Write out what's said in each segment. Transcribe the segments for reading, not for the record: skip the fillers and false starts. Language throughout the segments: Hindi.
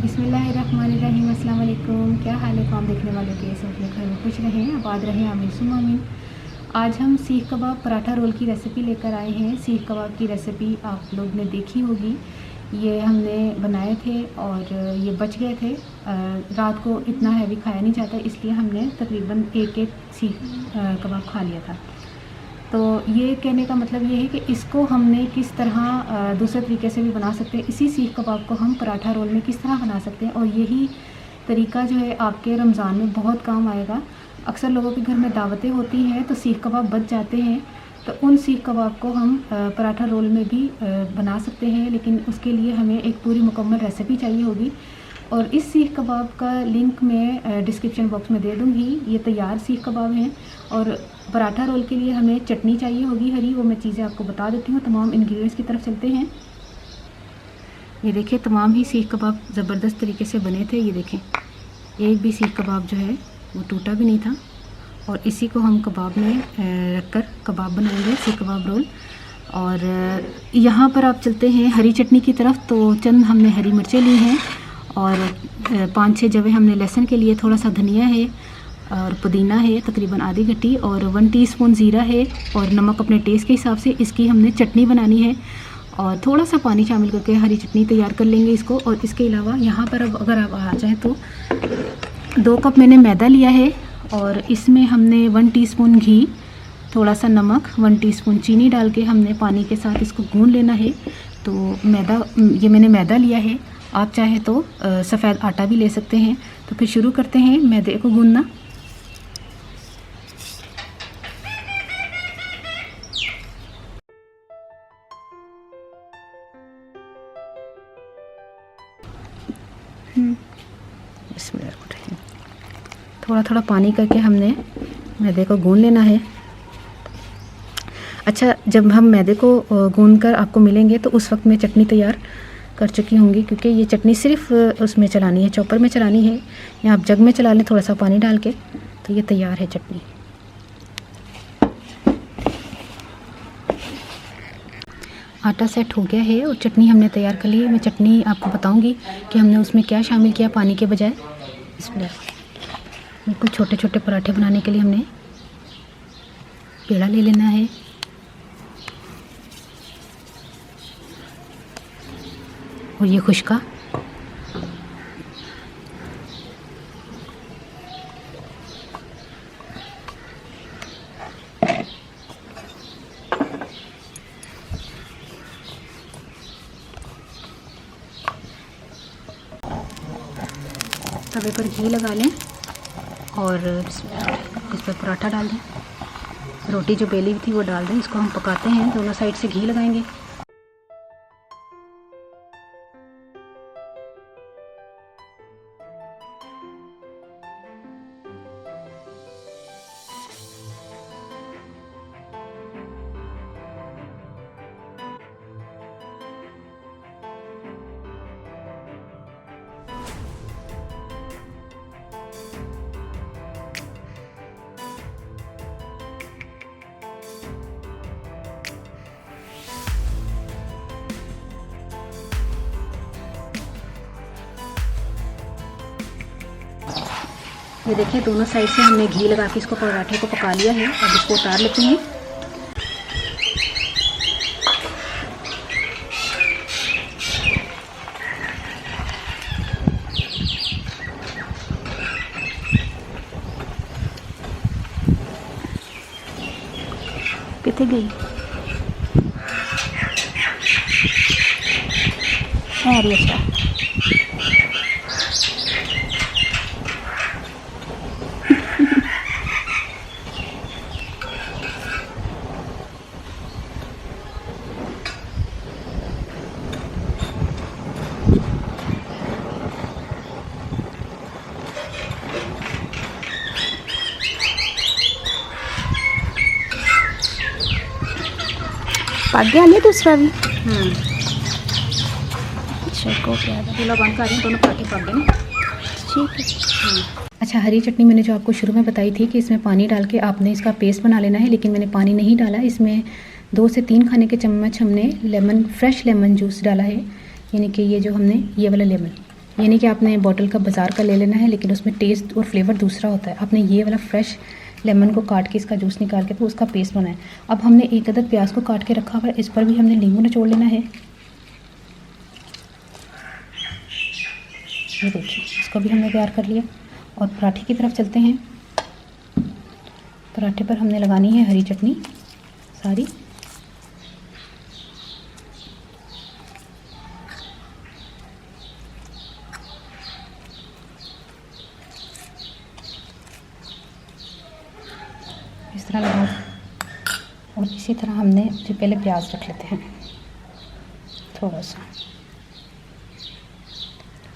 बिस्मिल्लाहिर्रहमानिर्रहीम। अस्सलाम वालेकुम। क्या हाल है काम देखने वालों के? सब अपने घर में खुश रहें, आबाद रहें, आमीन सुम्मा आमीन। आज हम सीख कबाब पराठा रोल की रेसिपी लेकर आए हैं। सीख कबाब की रेसिपी आप लोग ने देखी होगी। ये हमने बनाए थे और ये बच गए थे। रात को इतना हैवी खाया नहीं जाता, इसलिए हमने तकरीबन एक सीख कबाब खा लिया था। तो ये कहने का मतलब ये है कि इसको हमने किस तरह दूसरे तरीके से भी बना सकते हैं। इसी सीख कबाब को हम पराठा रोल में किस तरह बना सकते हैं, और यही तरीका जो है आपके रमज़ान में बहुत काम आएगा। अक्सर लोगों के घर में दावतें होती हैं तो सीख कबाब बच जाते हैं, तो उन सीख कबाब को हम पराठा रोल में भी बना सकते हैं, लेकिन उसके लिए हमें एक पूरी मुकम्मल रेसिपी चाहिए होगी। और इस सीख कबाब का लिंक मैं डिस्क्रिप्शन बॉक्स में दे दूँगी। ये तैयार सीख कबाब हैं। और पराठा रोल के लिए हमें चटनी चाहिए होगी हरी, वो मैं चीज़ें आपको बता देती हूँ। तमाम इंग्रेडिएंट्स की तरफ चलते हैं। ये देखिए, तमाम ही सीख कबाब ज़बरदस्त तरीके से बने थे। ये देखें, एक भी सीख कबाब जो है वो टूटा भी नहीं था। और इसी को हम कबाब में रखकर कबाब बनाएंगे, सीख कबाब रोल। और यहाँ पर आप चलते हैं हरी चटनी की तरफ। तो चंद हमने हरी मिर्चें ली हैं और 5-6 जवे हमने लहसुन के लिए, थोड़ा सा धनिया है और पुदीना है तकरीबन आधी गट्टी, और 1 टीस्पून ज़ीरा है, और नमक अपने टेस्ट के हिसाब से। इसकी हमने चटनी बनानी है और थोड़ा सा पानी शामिल करके हरी चटनी तैयार कर लेंगे इसको। और इसके अलावा यहाँ पर अब अगर आप आ जाएँ तो 2 कप मैंने मैदा लिया है, और इसमें हमने 1 टीस्पून घी, थोड़ा सा नमक, 1 टीस्पून चीनी डाल के हमने पानी के साथ इसको गूँध लेना है। तो मैदा, ये मैंने मैदा लिया है। आप चाहे तो सफ़ेद आटा भी ले सकते हैं। तो फिर शुरू करते हैं मैदे को गूँधना। थोड़ा थोड़ा पानी करके हमने मैदे को गूँध लेना है। अच्छा, जब हम मैदे को गूँध कर आपको मिलेंगे तो उस वक्त मैं चटनी तैयार कर चुकी होंगी, क्योंकि ये चटनी सिर्फ उसमें चलानी है, चॉपर में चलानी है, या आप जग में चला लें थोड़ा सा पानी डाल के। तो ये तैयार है चटनी। आटा सेट हो गया है और चटनी हमने तैयार कर ली है। मैं चटनी आपको बताऊंगी कि हमने उसमें क्या शामिल किया पानी के बजाय। इसमें बिल्कुल छोटे छोटे पराठे बनाने के लिए हमने पेड़ा ले लेना है। और ये खुश्का, तवे पर घी लगा लें और इस पर पराठा डाल दें। रोटी जो बेली हुई थी वो डाल दें। इसको हम पकाते हैं, दोनों साइड से घी लगाएंगे। ये देखिए, दोनों साइड से हमने घी लगा के इसको पराठे को पका लिया है। अब इसको उतार लेते हैं। कितने गई है अच्छा। पक गया, ले दूसरा भी। चलो क्या चूल्हा बंद कर रही हूँ, दोनों पराठे पक गए ना। ठीक है। अच्छा, हरी चटनी मैंने जो आपको शुरू में बताई थी कि इसमें पानी डाल के आपने इसका पेस्ट बना लेना है, लेकिन मैंने पानी नहीं डाला। इसमें 2 से 3 खाने के चम्मच हमने फ्रेश लेमन जूस डाला है, यानी कि ये जो हमने ये वाला लेमन ये नहीं कि आपने बॉटल का बाज़ार का ले लेना है, लेकिन उसमें टेस्ट और फ्लेवर दूसरा होता है। आपने ये वाला फ्रेश लेमन को काट के इसका जूस निकाल के तो उसका पेस्ट बनाए। अब हमने एक अदद प्याज को काट के रखा हुआ है, इस पर भी हमने नींबू निचोड़ लेना है। ये देखिए, इसको भी हमने तैयार कर लिया। और पराठे की तरफ चलते हैं। पराठे पर हमने लगानी है हरी चटनी सारी। इस तरह लगाओ। और इसी तरह हमने जो पहले प्याज रख लेते हैं थोड़ा सा।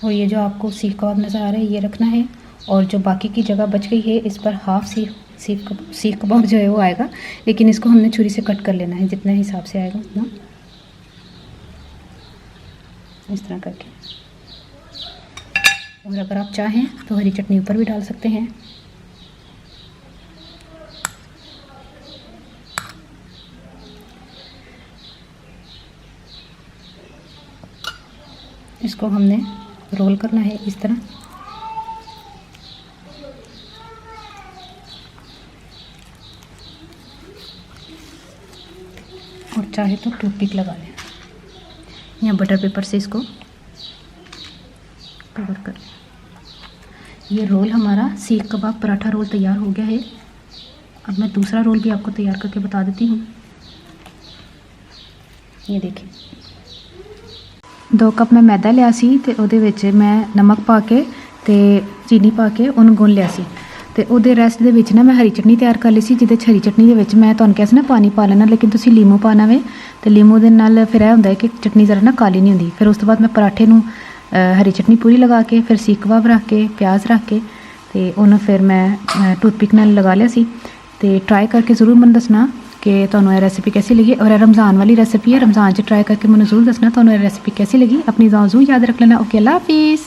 और ये जो आपको सीख कबाब नज़र आ रहा है ये रखना है। और जो बाकी की जगह बच गई है इस पर हाफ सीख कबाब जो है वो आएगा, लेकिन इसको हमने छुरी से कट कर लेना है, जितने हिसाब से आएगा उतना, इस तरह करके। और अगर आप चाहें तो हरी चटनी ऊपर भी डाल सकते हैं। इसको हमने रोल करना है इस तरह। और चाहे तो टूथपिक लगा लें या बटर पेपर से इसको कवर कर लें। ये रोल हमारा सीख कबाब पराठा रोल तैयार हो गया है। अब मैं दूसरा रोल भी आपको तैयार करके बता देती हूँ। ये देखिए, 2 कप मैं मैदा लिया सी ते ओहदे विच मैं नमक पा के ते चीनी पा के उन्हें गुन लिया सी। ते ओहदे रेस्ट दे विच ना मैं हरी चटनी तैयार कर ली सी, जिहदे हरी चटनी दे विच मैं तुहानूं कहा सी ना पानी पा लेना, लेकिन तुसीं लीमू पाना वे ते लीमू दे नाल फिर यह हुंदा है कि चटनी ज़रा ना काली नहीं हुंदी। फिर उस तो बाद मैं पराठे नूं हरी चटनी पूरी लगा के फिर सीख कबाब रख के प्याज रख के ते उन्हें फिर मैं टूथपिक नाल लगा लिया सी। ते ट्राई करके ज़रूर मैनूं दसना कि तुहानूं यह रेसिपी कैसी लगी। और रमज़ान वाली रेसिपी है, रमज़ान च ट्राई करके मैनूं ज़रूर दसना तुहानूं यह रेसिपी कैसी लगी। अपनी दुआ ज़रूर याद रख लेना। ओके, अल्लाह हाफिज़।